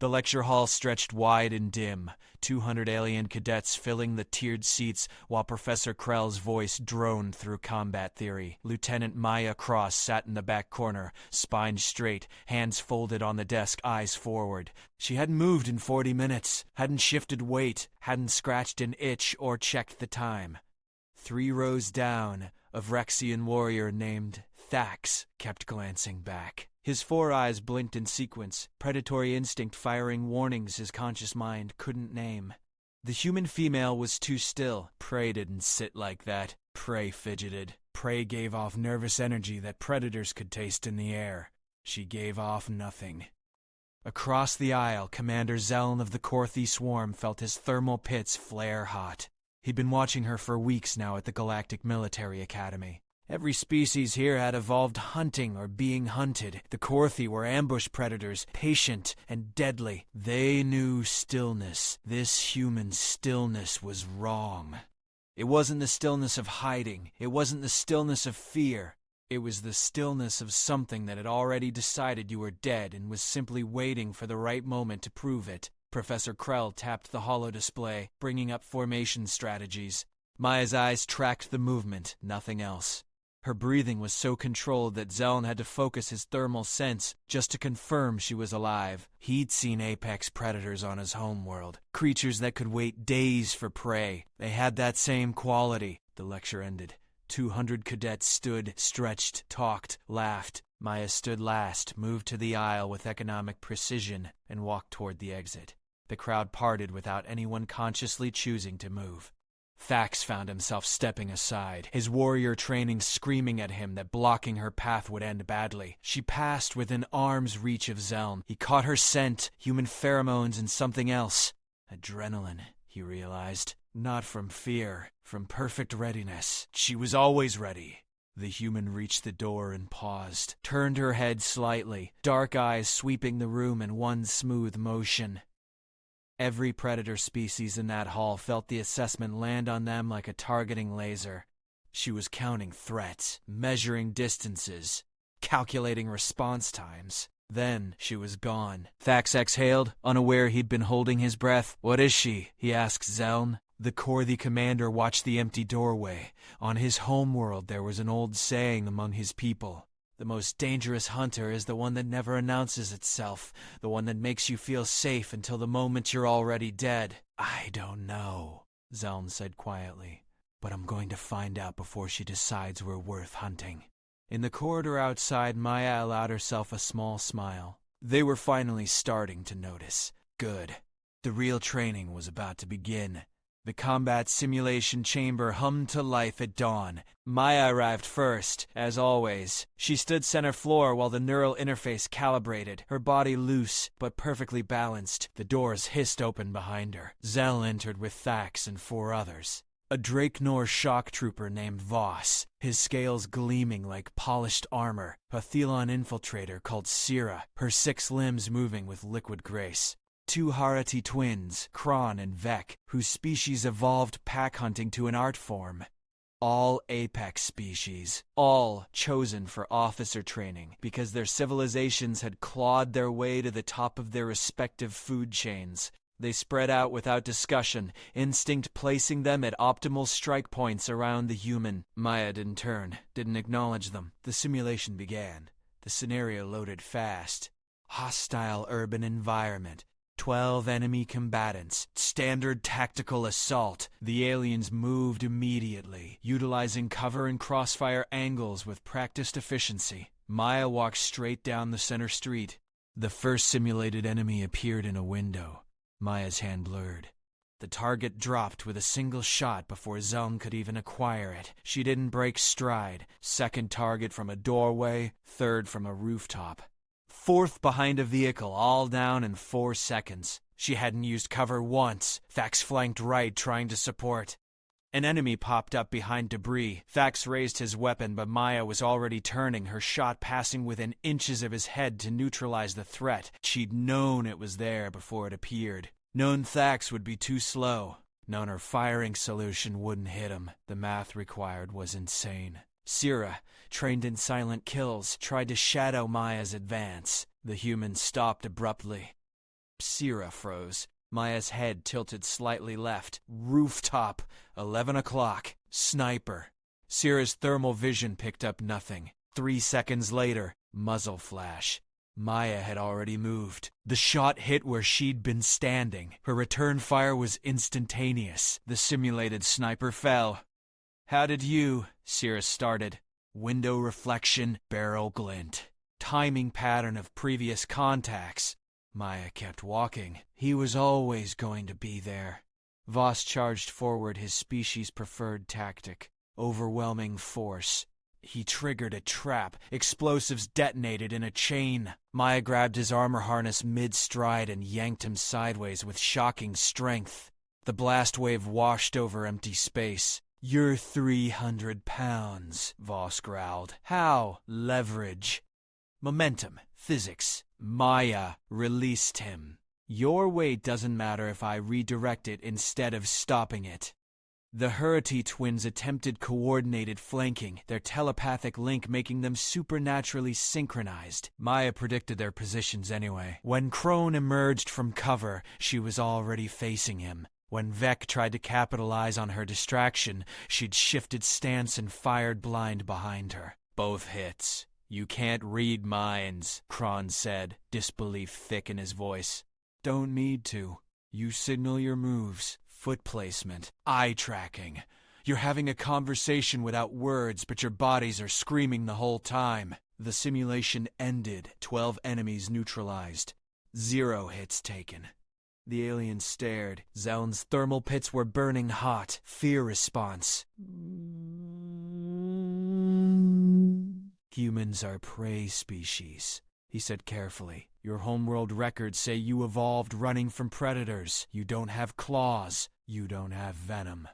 The lecture hall stretched wide and dim, 200 alien cadets filling the tiered seats while Professor Krell's voice droned through combat theory. Lieutenant Maya Cross sat in the back corner, spine straight, hands folded on the desk, eyes forward. She hadn't moved in 40 minutes, hadn't shifted weight, hadn't scratched an itch or checked the time. 3 rows down, a Vrexian warrior named Thax kept glancing back. His 4 eyes blinked in sequence, predatory instinct firing warnings his conscious mind couldn't name. The human female was too still. Prey didn't sit like that. Prey fidgeted. Prey gave off nervous energy that predators could taste in the air. She gave off nothing. Across the aisle, Commander Zeln of the Korthi Swarm felt his thermal pits flare hot. He'd been watching her for weeks now at the Galactic Military Academy. Every species here had evolved hunting or being hunted. The Korthi were ambush predators, patient and deadly. They knew stillness. This human stillness was wrong. It wasn't the stillness of hiding. It wasn't the stillness of fear. It was the stillness of something that had already decided you were dead and was simply waiting for the right moment to prove it. Professor Krell tapped the holodisplay, bringing up formation strategies. Maya's eyes tracked the movement, nothing else. Her breathing was so controlled that Zeln had to focus his thermal sense just to confirm she was alive. He'd seen apex predators on his homeworld, creatures that could wait days for prey. They had that same quality. The lecture ended. 200 cadets stood, stretched, talked, laughed. Maya stood last, moved to the aisle with economic precision, and walked toward the exit. The crowd parted without anyone consciously choosing to move. Thax found himself stepping aside, his warrior training screaming at him that blocking her path would end badly. She passed within arm's reach of Zeln. He caught her scent, human pheromones, and something else. Adrenaline, he realized. Not from fear, from perfect readiness. She was always ready. The human reached the door and paused, turned her head slightly, dark eyes sweeping the room in one smooth motion. Every predator species in that hall felt the assessment land on them like a targeting laser. She was counting threats, measuring distances, calculating response times. Then she was gone. Thax exhaled, unaware he'd been holding his breath. "What is she?" he asked Zeln. The Korthi commander watched the empty doorway. On his homeworld there was an old saying among his people. The most dangerous hunter is the one that never announces itself, the one that makes you feel safe until the moment you're already dead. "I don't know," Zeln said quietly, "but I'm going to find out before she decides we're worth hunting." In the corridor outside, Maya allowed herself a small smile. They were finally starting to notice. Good. The real training was about to begin. The combat simulation chamber hummed to life at dawn. Maya arrived first, as always. She stood center floor while the neural interface calibrated, her body loose but perfectly balanced. The doors hissed open behind her. Zell entered with Thax and 4 others. A Draknor shock trooper named Voss, his scales gleaming like polished armor. A Thelon infiltrator called Sira, her 6 limbs moving with liquid grace. 2 Harati twins, Kron and Vek, whose species evolved pack hunting to an art form. All apex species, all chosen for officer training because their civilizations had clawed their way to the top of their respective food chains. They spread out without discussion, instinct placing them at optimal strike points around the human. Maya didn't turn, didn't acknowledge them. The simulation began. The scenario loaded fast. Hostile urban environment. 12 enemy combatants. Standard tactical assault. The aliens moved immediately, utilizing cover and crossfire angles with practiced efficiency. Maya walked straight down the center street. The first simulated enemy appeared in a window. Maya's hand blurred. The target dropped with a single shot before Zeln could even acquire it. She didn't break stride. Second target from a doorway, third from a rooftop. 4th behind a vehicle, all down in 4 seconds. She hadn't used cover once. Thax flanked right, trying to support. An enemy popped up behind debris. Thax raised his weapon, but Maya was already turning, her shot passing within inches of his head to neutralize the threat. She'd known it was there before it appeared. Known Thax would be too slow. Known her firing solution wouldn't hit him. The math required was insane. Sira, trained in silent kills, tried to shadow Maya's advance. The human stopped abruptly. Sierra froze. Maya's head tilted slightly left. Rooftop. 11 o'clock. Sniper. Sierra's thermal vision picked up nothing. 3 seconds later, muzzle flash. Maya had already moved. The shot hit where she'd been standing. Her return fire was instantaneous. The simulated sniper fell. "How did you?" Sierra started. Window reflection, barrel glint. Timing pattern of previous contacts. Maya kept walking. He was always going to be there. Voss charged forward, his species-preferred tactic. Overwhelming force. He triggered a trap. Explosives detonated in a chain. Maya grabbed his armor harness mid-stride and yanked him sideways with shocking strength. The blast wave washed over empty space. "You're 300 pounds, Voss growled. "How?" "Leverage." Momentum. Physics. Maya released him. "Your weight doesn't matter if I redirect it instead of stopping it." The Hurity twins attempted coordinated flanking, their telepathic link making them supernaturally synchronized. Maya predicted their positions anyway. When Crone emerged from cover, she was already facing him. When Vec tried to capitalize on her distraction, she'd shifted stance and fired blind behind her. Both hits. "You can't read minds," Kron said, disbelief thick in his voice. "Don't need to. You signal your moves. Foot placement, eye tracking. You're having a conversation without words, but your bodies are screaming the whole time." The simulation ended, 12 enemies neutralized. 0 hits taken. The alien stared. Zeln's thermal pits were burning hot. Fear response. "Humans are prey species," he said carefully. "Your homeworld records say you evolved running from predators. You don't have claws. You don't have venom.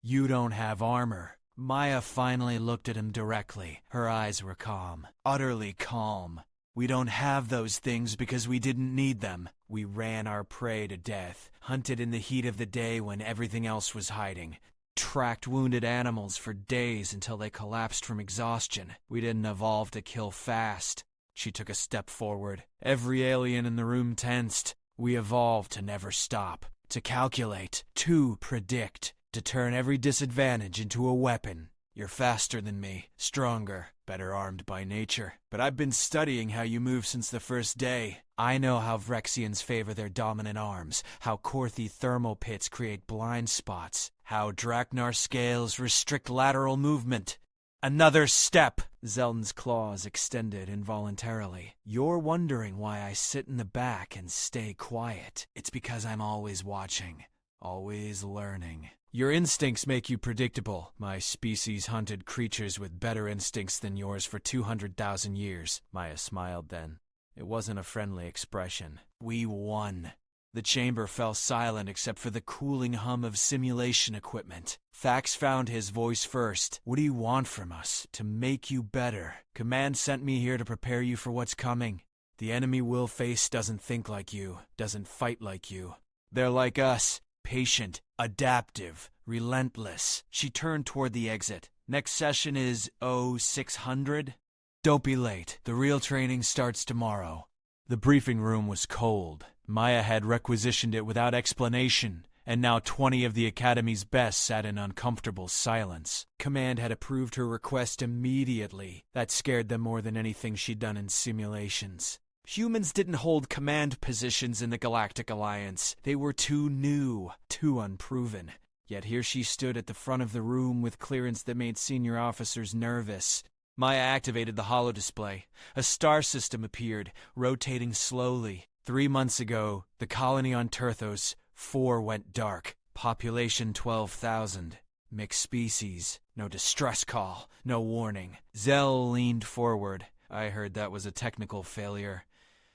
You don't have armor." Maya finally looked at him directly. Her eyes were calm. Utterly calm. "We don't have those things because we didn't need them. We ran our prey to death, hunted in the heat of the day when everything else was hiding, tracked wounded animals for days until they collapsed from exhaustion. We didn't evolve to kill fast." She took a step forward. Every alien in the room tensed. "We evolved to never stop, to calculate, to predict, to turn every disadvantage into a weapon. You're faster than me, stronger, better armed by nature. But I've been studying how you move since the first day. I know how Vrexians favor their dominant arms, how Korthi thermal pits create blind spots, how Draknar scales restrict lateral movement. Another step!" Zeln's claws extended involuntarily. "You're wondering why I sit in the back and stay quiet. It's because I'm always watching, always learning. Your instincts make you predictable. My species hunted creatures with better instincts than yours for 200,000 years. Maya smiled then. It wasn't a friendly expression. "We won." The chamber fell silent except for the cooling hum of simulation equipment. Thax found his voice first. "What do you want from us? To make you better. Command sent me here to prepare you for what's coming. The enemy we'll face doesn't think like you, doesn't fight like you. They're like us, patient, adaptive, relentless." She turned toward the exit. "Next session is 0600? Don't be late. The real training starts tomorrow." The briefing room was cold. Maya had requisitioned it without explanation, and now 20 of the Academy's best sat in uncomfortable silence. Command had approved her request immediately. That scared them more than anything she'd done in simulations. Humans didn't hold command positions in the Galactic Alliance. They were too new, too unproven. Yet here she stood at the front of the room with clearance that made senior officers nervous. Maya activated the holodisplay. A star system appeared, rotating slowly. 3 months ago, the colony on Turthos, 4 went dark. Population 12,000. Mixed species. No distress call. No warning. Zell leaned forward. "I heard that was a technical failure.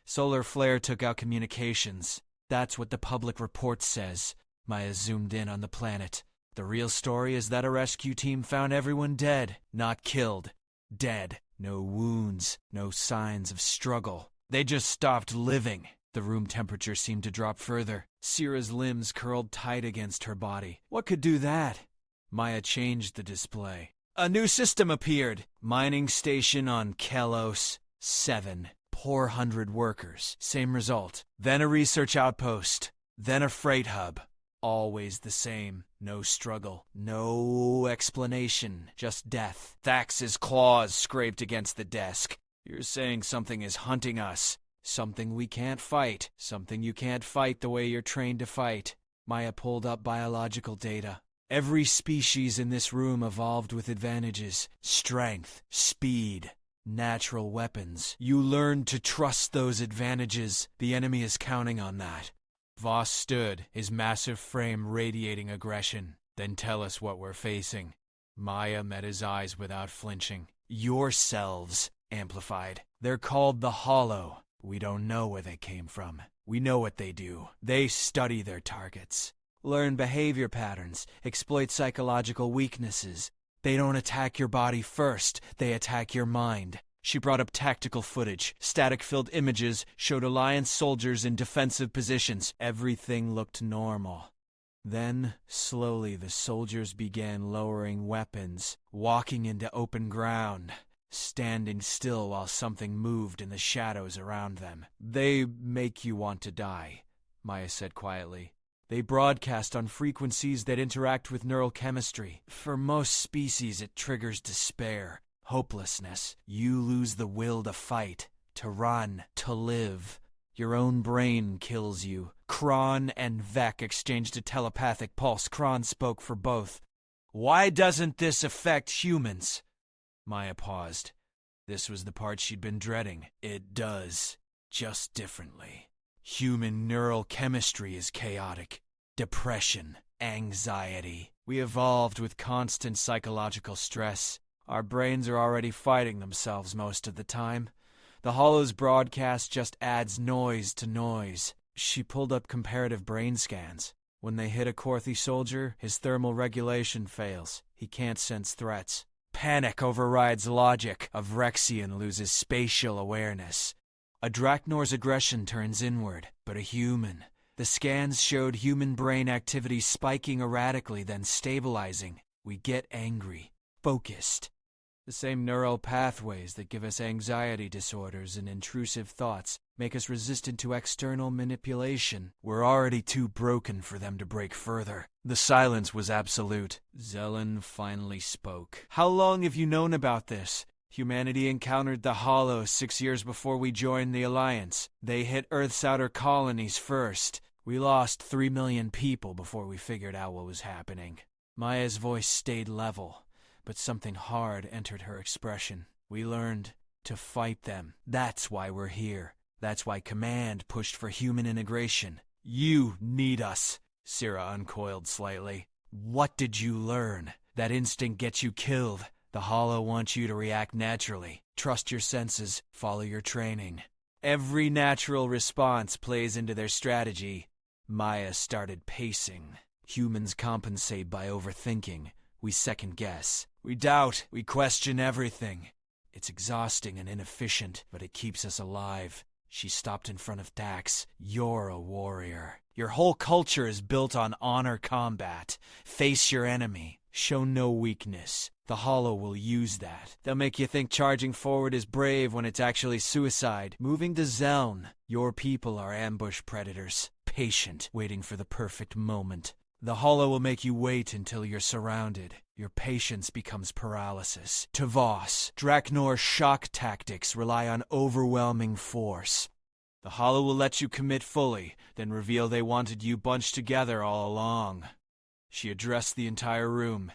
Solar flare took out communications. That's what the public report says." Maya zoomed in on the planet. "The real story is that a rescue team found everyone dead. Not killed. Dead. No wounds. No signs of struggle. They just stopped living." The room temperature seemed to drop further. Sierra's limbs curled tight against her body. What could do that? Maya changed the display. A new system appeared. Mining station on Kelos 7. 400 workers. Same result. Then a research outpost. Then a freight hub. Always the same. No struggle. No explanation. Just death. Thax's claws scraped against the desk. You're saying something is hunting us. Something we can't fight. Something you can't fight the way you're trained to fight. Maya pulled up biological data. Every species in this room evolved with advantages. Strength. Speed. Natural weapons. You learned to trust those advantages. The enemy is counting on that. Voss stood, his massive frame radiating aggression. Then tell us what we're facing. Maya met his eyes without flinching. Yourselves, amplified. They're called the Hollow. We don't know where they came from. We know what they do. They study their targets. Learn behavior patterns, exploit psychological weaknesses. They don't attack your body first, they attack your mind. She brought up tactical footage. Static-filled images showed Alliance soldiers in defensive positions. Everything looked normal. Then, slowly, the soldiers began lowering weapons, walking into open ground, standing still while something moved in the shadows around them. They make you want to die, Maya said quietly. They broadcast on frequencies that interact with neural chemistry. For most species, it triggers despair. Hopelessness. You lose the will to fight, to run, to live. Your own brain kills you. Kron and Vec exchanged a telepathic pulse. Kron spoke for both. Why doesn't this affect humans? Maya paused. This was the part she'd been dreading. It does, just differently. Human neural chemistry is chaotic. Depression, anxiety. We evolved with constant psychological stress. Our brains are already fighting themselves most of the time. The Hollow's broadcast just adds noise to noise. She pulled up comparative brain scans. When they hit a Korthi soldier, his thermal regulation fails. He can't sense threats. Panic overrides logic. A Vrexian loses spatial awareness. A Drachnor's aggression turns inward, but a human. The scans showed human brain activity spiking erratically, then stabilizing. We get angry, focused. The same neural pathways that give us anxiety disorders and intrusive thoughts make us resistant to external manipulation. We're already too broken for them to break further. The silence was absolute. Zelen finally spoke. How long have you known about this? Humanity encountered the Hollow 6 years before we joined the Alliance. They hit Earth's outer colonies first. We lost 3 million people before we figured out what was happening. Maya's voice stayed level, but something hard entered her expression. We learned to fight them. That's why we're here. That's why Command pushed for human integration. You need us. Syrah uncoiled slightly. What did you learn? That instinct gets you killed. The Hollow wants you to react naturally. Trust your senses. Follow your training. Every natural response plays into their strategy. Maya started pacing. Humans compensate by overthinking. We second guess. We doubt. We question everything. It's exhausting and inefficient, but it keeps us alive. She stopped in front of Dax. You're a warrior. Your whole culture is built on honor combat. Face your enemy. Show no weakness. The Hollow will use that. They'll make you think charging forward is brave when it's actually suicide. Moving to Zeln. Your people are ambush predators. Patient, waiting for the perfect moment. The Hollow will make you wait until you're surrounded. Your patience becomes paralysis. To Voss, Drachnor shock tactics rely on overwhelming force. The Hollow will let you commit fully, then reveal they wanted you bunched together all along. She addressed the entire room.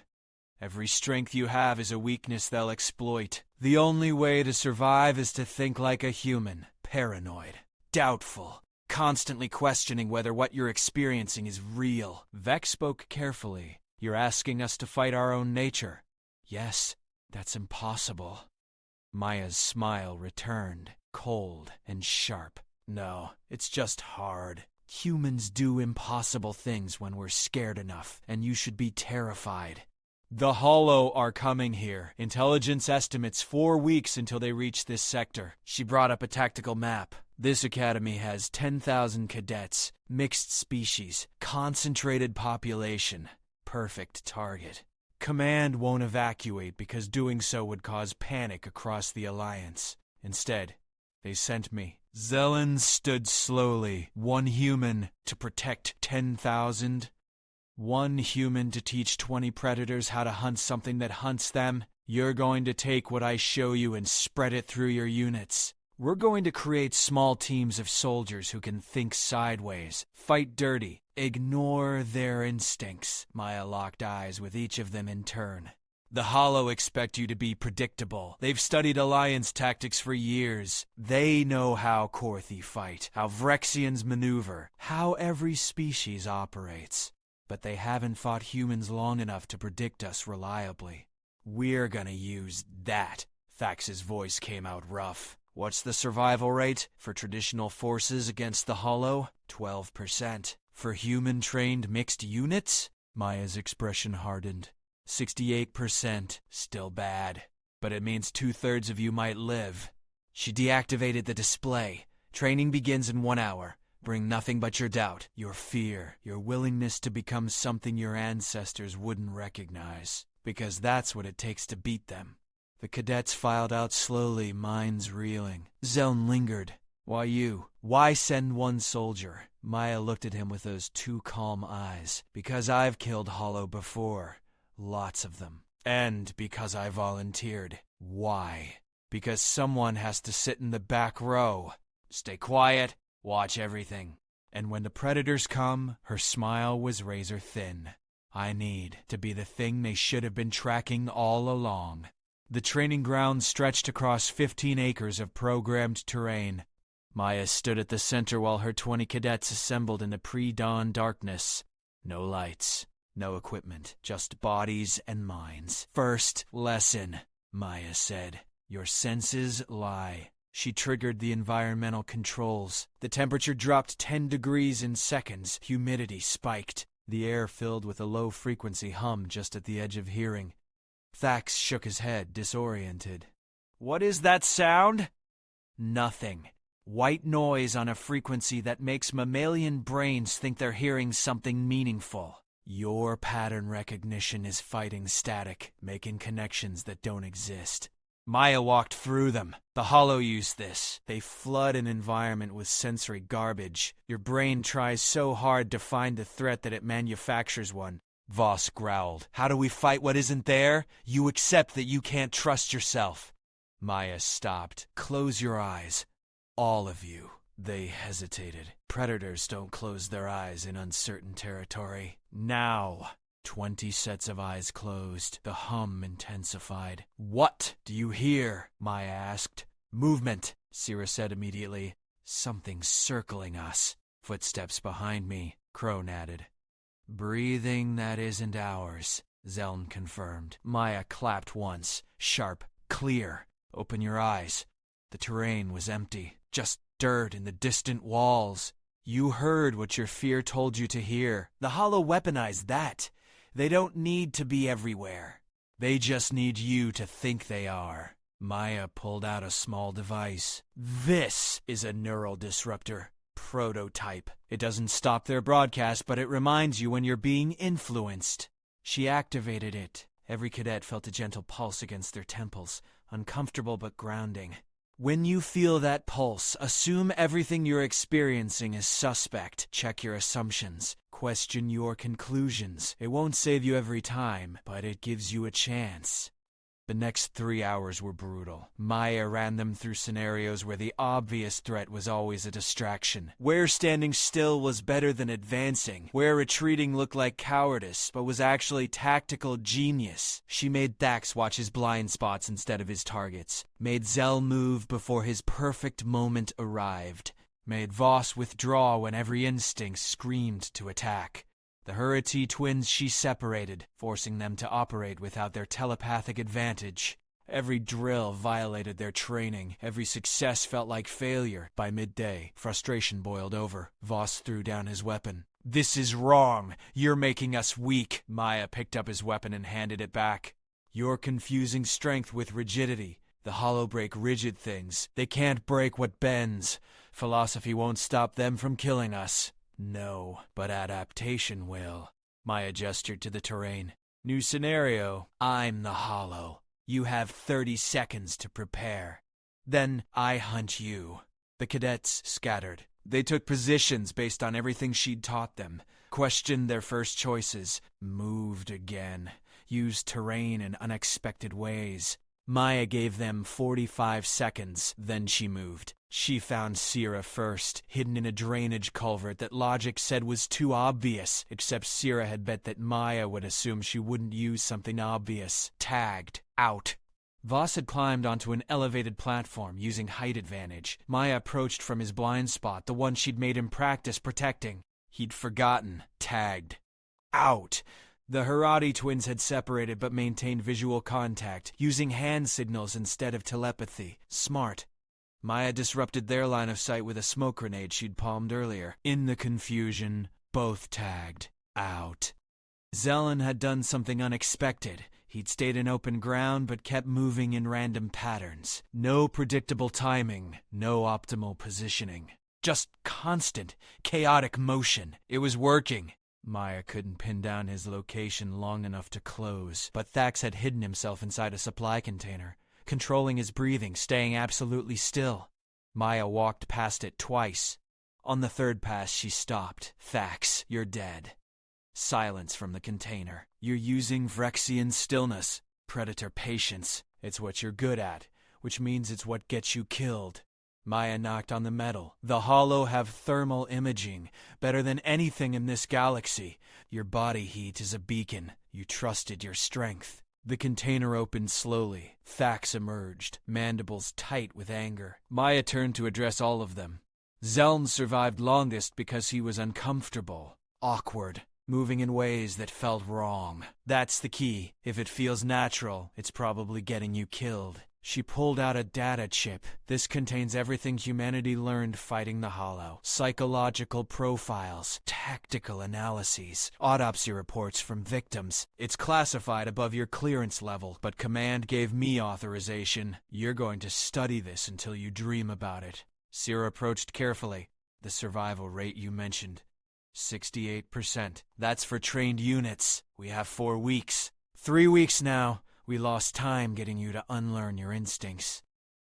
Every strength you have is a weakness they'll exploit. The only way to survive is to think like a human. Paranoid. Doubtful. Constantly questioning whether what you're experiencing is real. Vec spoke carefully. You're asking us to fight our own nature. Yes, that's impossible. Maya's smile returned, cold and sharp. No, it's just hard. Humans do impossible things when we're scared enough, and you should be terrified. The Hollow are coming here. Intelligence estimates 4 weeks until they reach this sector. She brought up a tactical map. This academy has 10,000 cadets, mixed species, concentrated population. Perfect target. Command won't evacuate because doing so would cause panic across the Alliance. Instead, They sent me. Zelen stood slowly. 1 human to protect 10,000. 1 human to teach 20 predators how to hunt something that hunts them. You're going to take what I show you and spread it through your units. We're going to create small teams of soldiers who can think sideways, fight dirty, ignore their instincts. Maya locked eyes with each of them in turn. The Hollow expect you to be predictable. They've studied Alliance tactics for years. They know how Korthi fight, how Vrexians maneuver, how every species operates. But they haven't fought humans long enough to predict us reliably. We're gonna use that. Thax's voice came out rough. What's the survival rate for traditional forces against the Hollow? 12%. For human-trained mixed units? Maya's expression hardened. 68%. Still bad. But it means 2/3 of you might live. She deactivated the display. Training begins in 1 hour. Bring nothing but your doubt, your fear, your willingness to become something your ancestors wouldn't recognize. Because that's what it takes to beat them. The cadets filed out slowly, minds reeling. Zeln lingered. Why you? Why send 1 soldier? Maya looked at him with those 2 calm eyes. Because I've killed Hollow before. Lots of them. And because I volunteered. Why? Because someone has to sit in the back row. Stay quiet. Watch everything. And when the predators come, her smile was razor thin. I need to be the thing they should have been tracking all along. The training ground stretched across 15 acres of programmed terrain. Maya stood at the center while her 20 cadets assembled in the pre-dawn darkness. No lights, no equipment, just bodies and minds. First lesson, Maya said. Your senses lie. She triggered the environmental controls. The temperature dropped 10 degrees in seconds. Humidity spiked. The air filled with a low-frequency hum just at the edge of hearing. Thax shook his head, disoriented. What is that sound? Nothing. White noise on a frequency that makes mammalian brains think they're hearing something meaningful. Your pattern recognition is fighting static, making connections that don't exist. Maya walked through them. The Hollow use this. They flood an environment with sensory garbage. Your brain tries so hard to find the threat that it manufactures one. Voss growled. How do we fight what isn't there? You accept that you can't trust yourself. Maya stopped. Close your eyes. All of you. They hesitated. Predators don't close their eyes in uncertain territory. Now. 20 sets of eyes closed. The hum intensified. What do you hear? Maya asked. Movement, Sira said immediately. Something's circling us. Footsteps behind me, Crone added. Breathing that isn't ours, Zeln confirmed. Maya clapped once. Sharp, clear. Open your eyes. The terrain was empty. Just dirt in the distant walls. You heard what your fear told you to hear. The Hollow weaponized that. They don't need to be everywhere. They just need you to think they are. Maya pulled out a small device. This is a neural disruptor. Prototype. It doesn't stop their broadcast, but it reminds you when you're being influenced. She activated it. Every cadet felt a gentle pulse against their temples, uncomfortable but grounding. When you feel that pulse, assume everything you're experiencing is suspect. Check your assumptions. Question your conclusions. It won't save you every time, but it gives you a chance. The next 3 hours were brutal. Maya ran them through scenarios where the obvious threat was always a distraction. Where standing still was better than advancing. Where retreating looked like cowardice, but was actually tactical genius. She made Thax watch his blind spots instead of his targets. Made Zell move before his perfect moment arrived. Made Voss withdraw when every instinct screamed to attack. The Hurati twins she separated, forcing them to operate without their telepathic advantage. Every drill violated their training. Every success felt like failure. By midday, frustration boiled over. Voss threw down his weapon. This is wrong. You're making us weak. Maya picked up his weapon and handed it back. You're confusing strength with rigidity. The Hollow break rigid things. They can't break what bends. Philosophy won't stop them from killing us. No, but adaptation will. Maya gestured to the terrain. New scenario. I'm the Hollow. You have 30 seconds to prepare. Then I hunt you. The cadets scattered. They took positions based on everything she'd taught them, questioned their first choices, moved again, used terrain in unexpected ways. Maya gave them 45 seconds, then she moved. She found Sierra first, hidden in a drainage culvert that logic said was too obvious, except Sierra had bet that Maya would assume she wouldn't use something obvious. Tagged. Out. Voss had climbed onto an elevated platform using height advantage. Maya approached from his blind spot, the one she'd made him practice protecting. He'd forgotten. Tagged. Out. The Haradi twins had separated but maintained visual contact, using hand signals instead of telepathy. Smart. Maya disrupted their line of sight with a smoke grenade she'd palmed earlier. In the confusion, both tagged. Out. Zelen had done something unexpected. He'd stayed in open ground but kept moving in random patterns. No predictable timing, no optimal positioning. Just constant, chaotic motion. It was working. Maya couldn't pin down his location long enough to close, but Thax had hidden himself inside a supply container, controlling his breathing, staying absolutely still. Maya walked past it twice. On the third pass, she stopped. Thax, you're dead. Silence from the container. You're using Vrexian stillness. Predator patience. It's what you're good at, which means it's what gets you killed. Maya knocked on the metal. The Hollow have thermal imaging, better than anything in this galaxy. Your body heat is a beacon. You trusted your strength. The container opened slowly. Thax emerged, mandibles tight with anger. Maya turned to address all of them. Zeln survived longest because he was uncomfortable, awkward, moving in ways that felt wrong. That's the key. If it feels natural, it's probably getting you killed. She pulled out a data chip. This contains everything humanity learned fighting the Hollow. Psychological profiles, tactical analyses, autopsy reports from victims. It's classified above your clearance level, but Command gave me authorization. You're going to study this until you dream about it. Sierra approached carefully. The survival rate you mentioned. 68%. That's for trained units. We have 4 weeks. 3 weeks now. We lost time getting you to unlearn your instincts.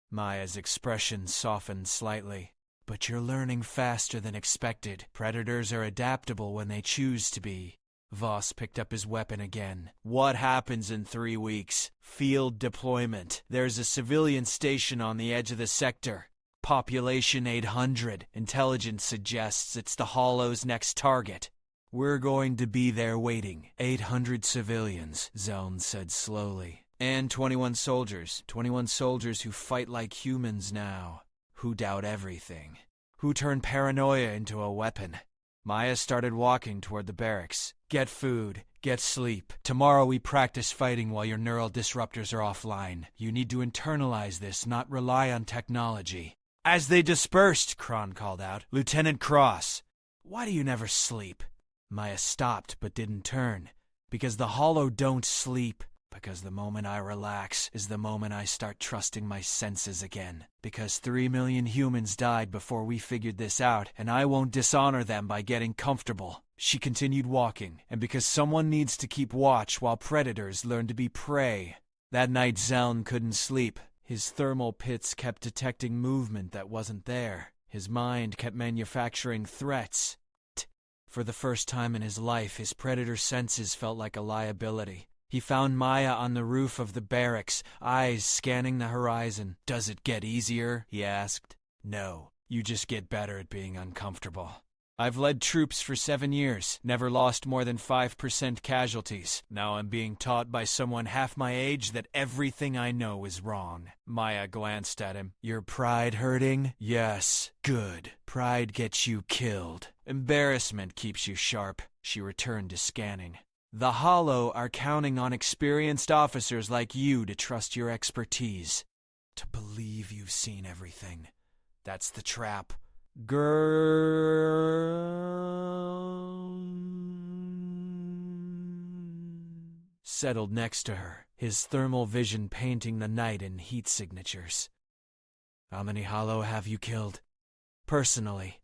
Maya's expression softened slightly. But you're learning faster than expected. Predators are adaptable when they choose to be. Voss picked up his weapon again. What happens in 3 weeks? Field deployment. There's a civilian station on the edge of the sector. Population 800. Intelligence suggests it's the Hollow's next target. We're going to be there waiting. 800 civilians, Zone said slowly. And 21 soldiers. 21 soldiers who fight like humans now. Who doubt everything. Who turn paranoia into a weapon. Maya started walking toward the barracks. Get food. Get sleep. Tomorrow we practice fighting while your neural disruptors are offline. You need to internalize this, not rely on technology. As they dispersed, Kron called out. Lieutenant Cross, why do you never sleep? Maya stopped but didn't turn. Because the Hollow don't sleep. Because the moment I relax is the moment I start trusting my senses again. Because 3 million humans died before we figured this out, and I won't dishonor them by getting comfortable. She continued walking, and because someone needs to keep watch while predators learn to be prey. That night Zeln couldn't sleep. His thermal pits kept detecting movement that wasn't there. His mind kept manufacturing threats. For the first time in his life, his predator senses felt like a liability. He found Maya on the roof of the barracks, eyes scanning the horizon. Does it get easier? He asked. No, you just get better at being uncomfortable. I've led troops for 7 years, never lost more than 5% casualties. Now I'm being taught by someone half my age that everything I know is wrong. Maya glanced at him. Your pride hurting? Yes. Good. Pride gets you killed. Embarrassment keeps you sharp. She returned to scanning. The Hollow are counting on experienced officers like you to trust your expertise. To believe you've seen everything. That's the trap. Girl settled next to her, his thermal vision painting the night in heat signatures. How many Hollow have you killed? Personally,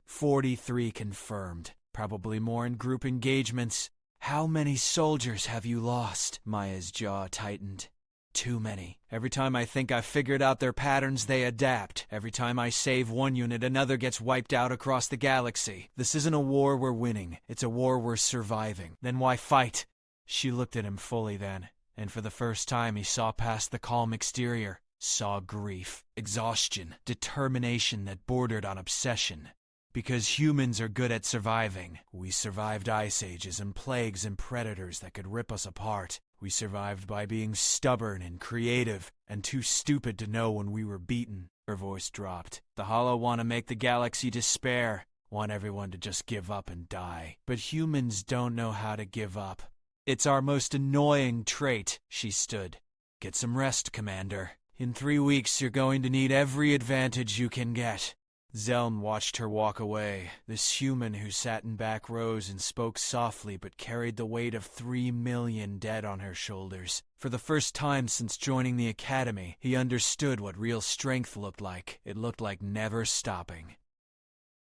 43 confirmed, probably more in group engagements. How many soldiers have you lost? Maya's jaw tightened. Too many. Every time I think I've figured out their patterns, they adapt. Every time I save one unit, another gets wiped out across the galaxy. This isn't a war we're winning. It's a war we're surviving. Then why fight? She looked at him fully then, and for the first time he saw past the calm exterior. Saw grief, exhaustion, determination that bordered on obsession. Because humans are good at surviving. We survived ice ages and plagues and predators that could rip us apart. We survived by being stubborn and creative and too stupid to know when we were beaten. Her voice dropped. The Hollow want to make the galaxy despair. Want everyone to just give up and die. But humans don't know how to give up. It's our most annoying trait. She stood. Get some rest, Commander. In 3 weeks, you're going to need every advantage you can get. Zelm watched her walk away, this human who sat in back rows and spoke softly but carried the weight of 3 million dead on her shoulders. For the first time since joining the academy, he understood what real strength looked like. It looked like never stopping.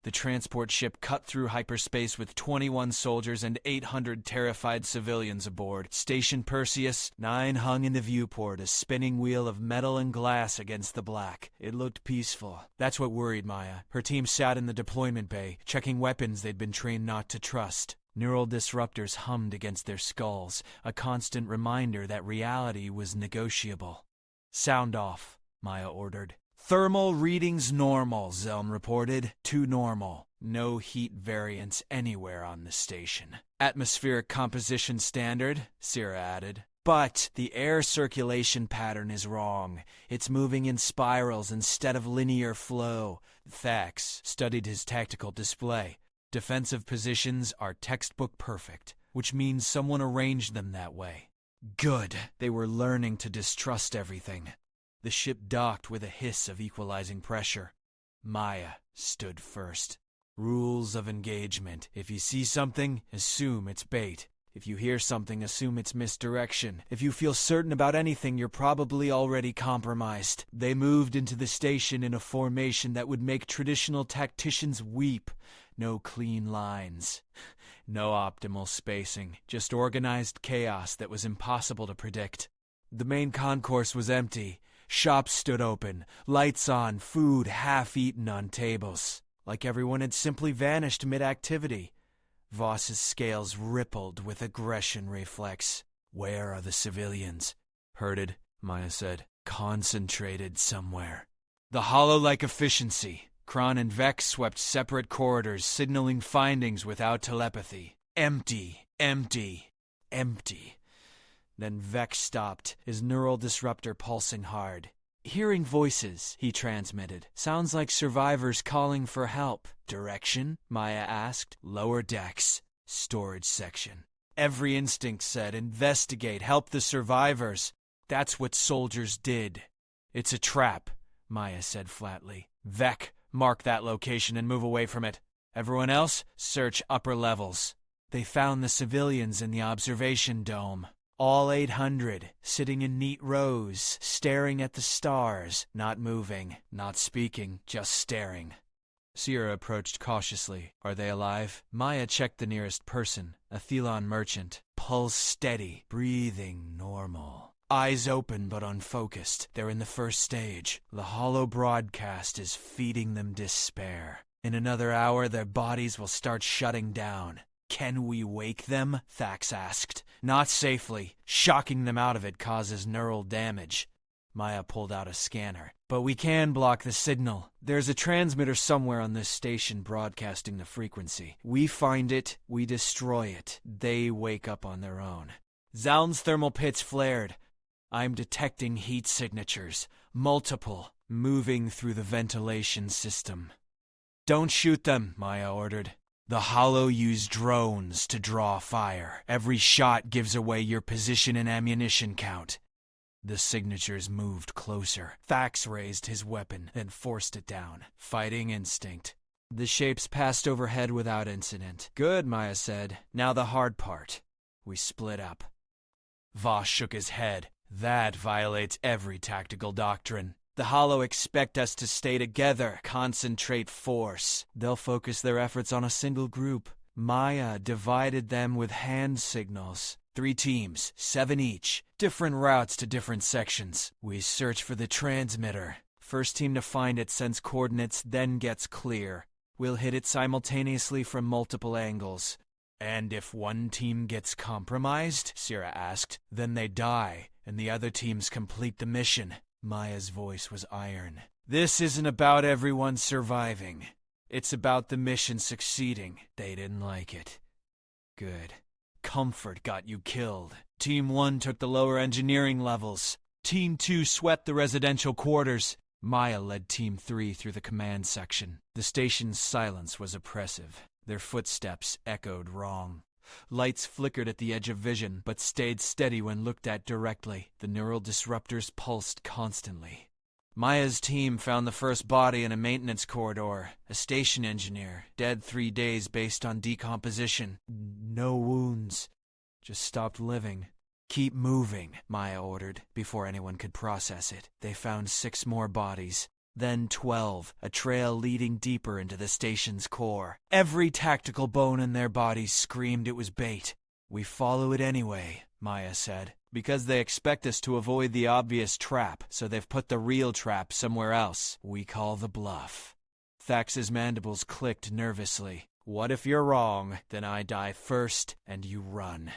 The transport ship cut through hyperspace with 21 soldiers and 800 terrified civilians aboard. Station Perseus, 9 hung in the viewport, a spinning wheel of metal and glass against the black. It looked peaceful. That's what worried Maya. Her team sat in the deployment bay, checking weapons they'd been trained not to trust. Neural disruptors hummed against their skulls, a constant reminder that reality was negotiable. Sound off, Maya ordered. Thermal readings normal, Zelm reported. Too normal. No heat variance anywhere on the station. Atmospheric composition standard, Sierra added. But the air circulation pattern is wrong. It's moving in spirals instead of linear flow. Thax studied his tactical display. Defensive positions are textbook perfect, which means someone arranged them that way. Good. They were learning to distrust everything. The ship docked with a hiss of equalizing pressure. Maya stood first. Rules of engagement. If you see something, assume it's bait. If you hear something, assume it's misdirection. If you feel certain about anything, you're probably already compromised. They moved into the station in a formation that would make traditional tacticians weep. No clean lines. No optimal spacing. Just organized chaos that was impossible to predict. The main concourse was empty. Shops stood open, lights on, food half-eaten on tables. Like everyone had simply vanished mid-activity. Voss's scales rippled with aggression reflex. Where are the civilians? Herded, Maya said. Concentrated somewhere. The Hollow-like efficiency. Kron and Vex swept separate corridors, signaling findings without telepathy. Empty, empty, empty. Then Vex stopped, his neural disruptor pulsing hard. Hearing voices, he transmitted. Sounds like survivors calling for help. Direction? Maya asked. Lower decks. Storage section. Every instinct said, investigate, help the survivors. That's what soldiers did. It's a trap, Maya said flatly. Vec, mark that location and move away from it. Everyone else, search upper levels. They found the civilians in the observation dome. All 800, sitting in neat rows, staring at the stars, not moving, not speaking, just staring. Sierra approached cautiously. Are they alive? Maya checked the nearest person, a Thelon merchant. Pulse steady, breathing normal. Eyes open but unfocused. They're in the first stage. The Hollow broadcast is feeding them despair. In another hour, their bodies will start shutting down. Can we wake them? Thax asked. Not safely. Shocking them out of it causes neural damage. Maya pulled out a scanner. But we can block the signal. There's a transmitter somewhere on this station broadcasting the frequency. We find it, we destroy it. They wake up on their own. Zalm's thermal pits flared. I'm detecting heat signatures. Multiple. Moving through the ventilation system. Don't shoot them, Maya ordered. The Hollow use drones to draw fire. Every shot gives away your position and ammunition count. The signatures moved closer. Thax raised his weapon, then forced it down. Fighting instinct. The shapes passed overhead without incident. Good, Maya said. Now the hard part. We split up. Voss shook his head. That violates every tactical doctrine. The Hollow expect us to stay together, concentrate force. They'll focus their efforts on a single group. Maya divided them with hand signals. 3 teams, 7 each. Different routes to different sections. We search for the transmitter. First team to find it sends coordinates, then gets clear. We'll hit it simultaneously from multiple angles. And if one team gets compromised, Sierra asked, then they die, and the other teams complete the mission. Maya's voice was iron. This isn't about everyone surviving. It's about the mission succeeding. They didn't like it. Good. Comfort got you killed. Team 1 took the lower engineering levels. Team 2 swept the residential quarters. Maya led Team 3 through the command section. The station's silence was oppressive. Their footsteps echoed wrong. Lights flickered at the edge of vision, but stayed steady when looked at directly. The neural disruptors pulsed constantly. Maya's team found the first body in a maintenance corridor. A station engineer, dead 3 days based on decomposition. No wounds. Just stopped living. Keep moving, Maya ordered, before anyone could process it. They found 6 more bodies. Then 12, a trail leading deeper into the station's core. Every tactical bone in their bodies screamed it was bait. We follow it anyway, Maya said, because they expect us to avoid the obvious trap, so they've put the real trap somewhere else. We call the bluff. Thax's mandibles clicked nervously. What if you're wrong? Then I die first, and you run.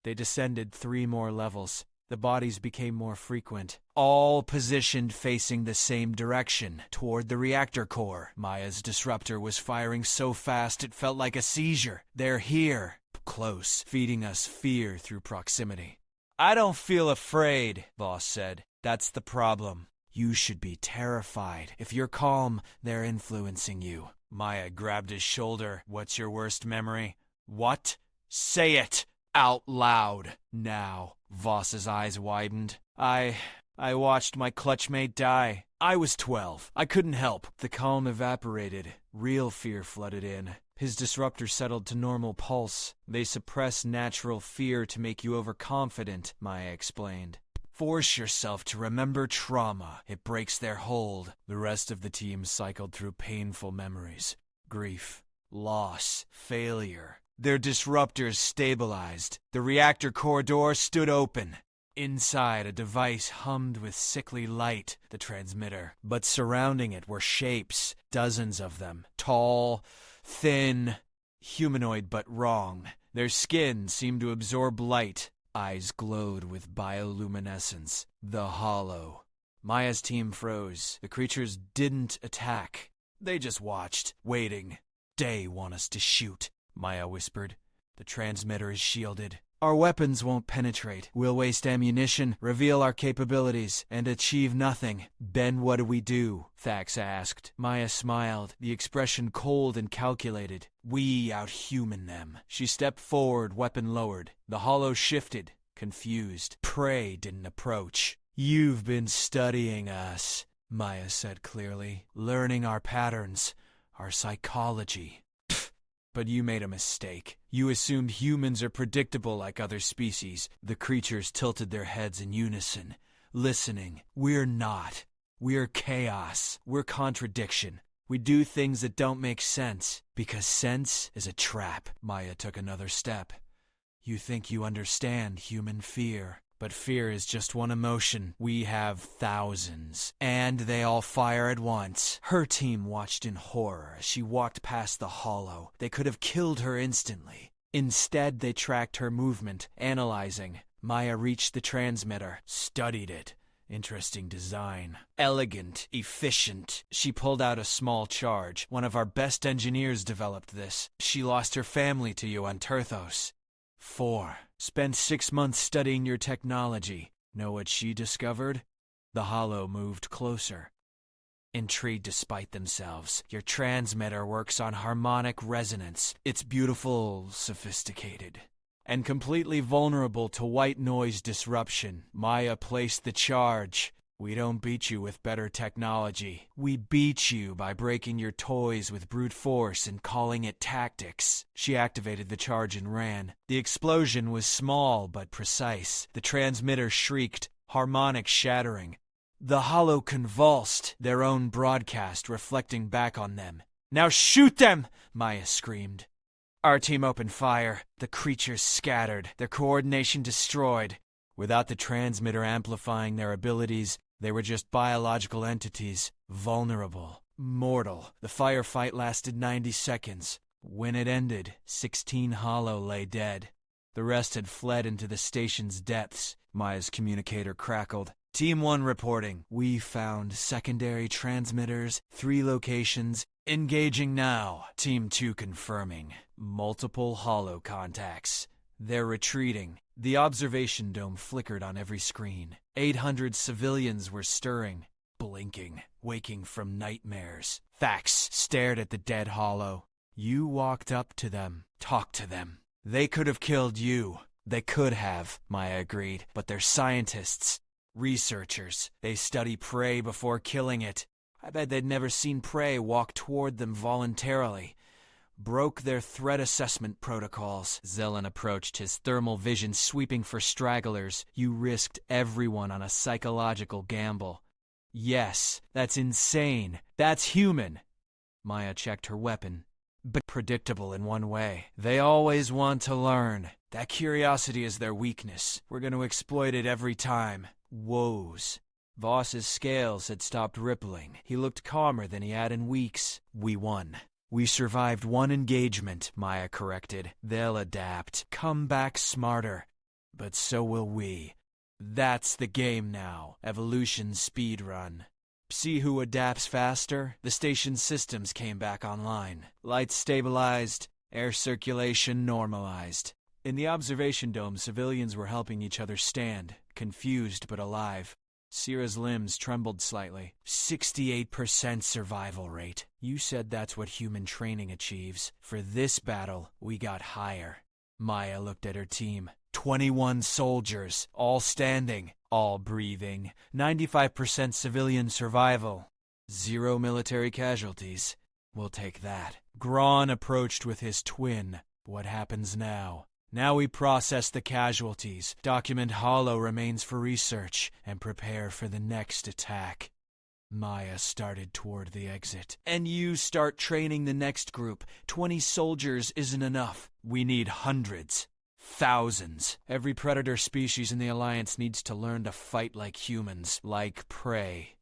They descended 3 more levels. The bodies became more frequent, all positioned facing the same direction, toward the reactor core. Maya's disruptor was firing so fast it felt like a seizure. They're here, close, feeding us fear through proximity. I don't feel afraid, Voss said. That's the problem. You should be terrified. If you're calm, they're influencing you. Maya grabbed his shoulder. What's your worst memory? What? Say it! Out loud. Now. Voss's eyes widened. I watched my clutchmate die. I was 12. I couldn't help. The calm evaporated. Real fear flooded in. His disruptor settled to normal pulse. They suppress natural fear to make you overconfident, Maya explained. Force yourself to remember trauma. It breaks their hold. The rest of the team cycled through painful memories. Grief, loss, failure. Their disruptors stabilized. The reactor core door stood open. Inside, a device hummed with sickly light, the transmitter. But surrounding it were shapes, dozens of them. Tall, thin, humanoid but wrong. Their skin seemed to absorb light. Eyes glowed with bioluminescence. The Hollow. Maya's team froze. The creatures didn't attack. They just watched, waiting. They want us to shoot, Maya whispered. The transmitter is shielded. Our weapons won't penetrate. We'll waste ammunition, reveal our capabilities, and achieve nothing. Then what do we do? Thax asked. Maya smiled, the expression cold and calculated. We outhuman them. She stepped forward, weapon lowered. The Hollow shifted, confused. Prey didn't approach. You've been studying us, Maya said clearly. Learning our patterns, our psychology. But you made a mistake. You assumed humans are predictable like other species. The creatures tilted their heads in unison, listening. We're not. We're chaos. We're contradiction. We do things that don't make sense, because sense is a trap. Maya took another step. You think you understand human fear. But fear is just one emotion. We have thousands. And they all fire at once. Her team watched in horror as she walked past the Hollow. They could have killed her instantly. Instead, they tracked her movement, analyzing. Maya reached the transmitter, studied it. Interesting design. Elegant, efficient. She pulled out a small charge. One of our best engineers developed this. She lost her family to you on Turthos. 4. Spent 6 months studying your technology. Know what she discovered? The Hollow moved closer. Intrigued to spite themselves. Your transmitter works on harmonic resonance. It's beautiful, sophisticated, and completely vulnerable to white noise disruption. Maya placed the charge. We don't beat you with better technology. We beat you by breaking your toys with brute force and calling it tactics. She activated the charge and ran. The explosion was small but precise. The transmitter shrieked, harmonic shattering. The Hollow convulsed, their own broadcast reflecting back on them. Now shoot them! Maya screamed. Our team opened fire. The creatures scattered, their coordination destroyed. Without the transmitter amplifying their abilities, they were just biological entities, vulnerable, mortal. The firefight lasted 90 seconds. When it ended, 16 Hollow lay dead. The rest had fled into the station's depths. Maya's communicator crackled. Team 1 reporting. We found secondary transmitters, 3 locations. Engaging now. Team 2 confirming. Multiple Hollow contacts. They're retreating. The observation dome flickered on every screen. 800 civilians were stirring, blinking, waking from nightmares. Fax stared at the dead Hollow. You walked up to them, talked to them. They could have killed you. They could have, Maya agreed, but they're scientists. Researchers. They study prey before killing it. I bet they'd never seen prey walk toward them voluntarily. Broke their threat assessment protocols. Zelen approached, his thermal vision sweeping for stragglers. You risked everyone on a psychological gamble. Yes, that's insane. That's human. Maya checked her weapon. But predictable in one way. They always want to learn. That curiosity is their weakness. We're going to exploit it every time. Woes. Voss's scales had stopped rippling. He looked calmer than he had in weeks. We won. We survived one engagement, Maya corrected. They'll adapt, come back smarter. But so will we. That's the game now. Evolution speedrun. See who adapts faster? The station's systems came back online. Lights stabilized, air circulation normalized. In the observation dome, civilians were helping each other stand, confused but alive. Sierra's limbs trembled slightly. 68% survival rate. You said that's what human training achieves. For this battle, we got higher. Maya looked at her team. 21 soldiers, all standing, all breathing. 95% civilian survival. 0 military casualties. We'll take that. Gron approached with his twin. What happens now? Now we process the casualties, document Hollow remains for research, and prepare for the next attack. Maya started toward the exit. And you start training the next group. 20 soldiers isn't enough. We need hundreds. Thousands. Every predator species in the Alliance needs to learn to fight like humans, like prey.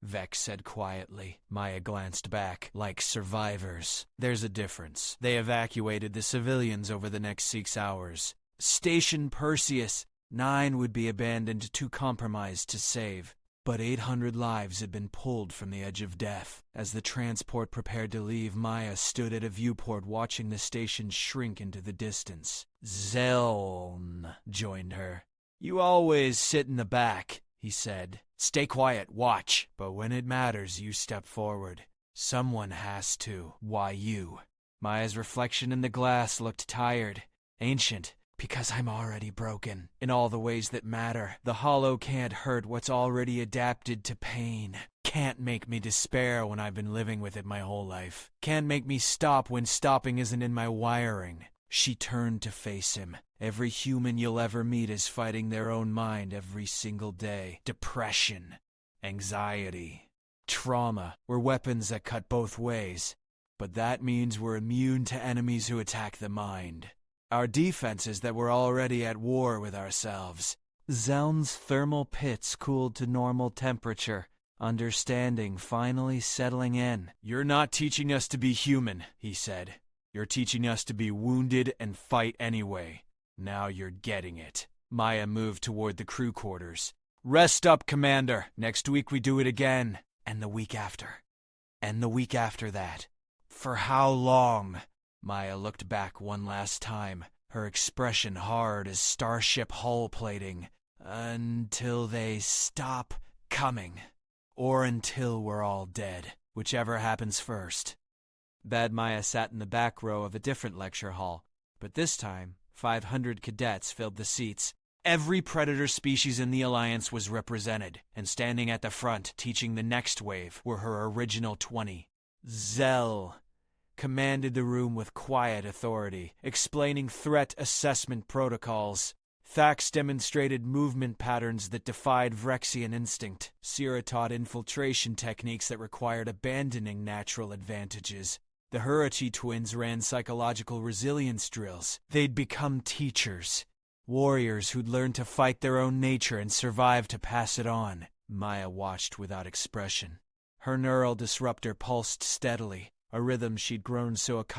Vex said quietly. Maya glanced back, like survivors. There's a difference. They evacuated the civilians over the next 6 hours. Station Perseus. 9 would be abandoned, too compromised to save. But 800 lives had been pulled from the edge of death. As the transport prepared to leave, Maya stood at a viewport watching the station shrink into the distance. Zeln joined her. You always sit in the back, he said. Stay quiet, watch. But when it matters, you step forward. Someone has to. Why you? Maya's reflection in the glass looked tired, ancient. Because I'm already broken. In all the ways that matter. The Hollow can't hurt what's already adapted to pain. Can't make me despair when I've been living with it my whole life. Can't make me stop when stopping isn't in my wiring. She turned to face him. Every human you'll ever meet is fighting their own mind every single day. Depression, anxiety, trauma were weapons that cut both ways. But that means we're immune to enemies who attack the mind. Our defenses that we're already at war with ourselves. Zeln's thermal pits cooled to normal temperature. Understanding finally settling in. You're not teaching us to be human, he said. You're teaching us to be wounded and fight anyway. Now you're getting it. Maya moved toward the crew quarters. Rest up, Commander. Next week we do it again. And the week after. And the week after that. For how long? Maya looked back one last time, her expression hard as starship hull plating. Until they stop coming. Or until we're all dead, whichever happens first. Bad Maya sat in the back row of a different lecture hall, but this time 500 cadets filled the seats. Every predator species in the Alliance was represented, and standing at the front teaching the next wave were her original 20. Zell commanded the room with quiet authority, explaining threat assessment protocols. Thax demonstrated movement patterns that defied Vrexian instinct. Sierra taught infiltration techniques that required abandoning natural advantages. The Hurachi twins ran psychological resilience drills. They'd become teachers. Warriors who'd learn to fight their own nature and survive to pass it on. Maya watched without expression. Her neural disruptor pulsed steadily, a rhythm she'd grown so accustomed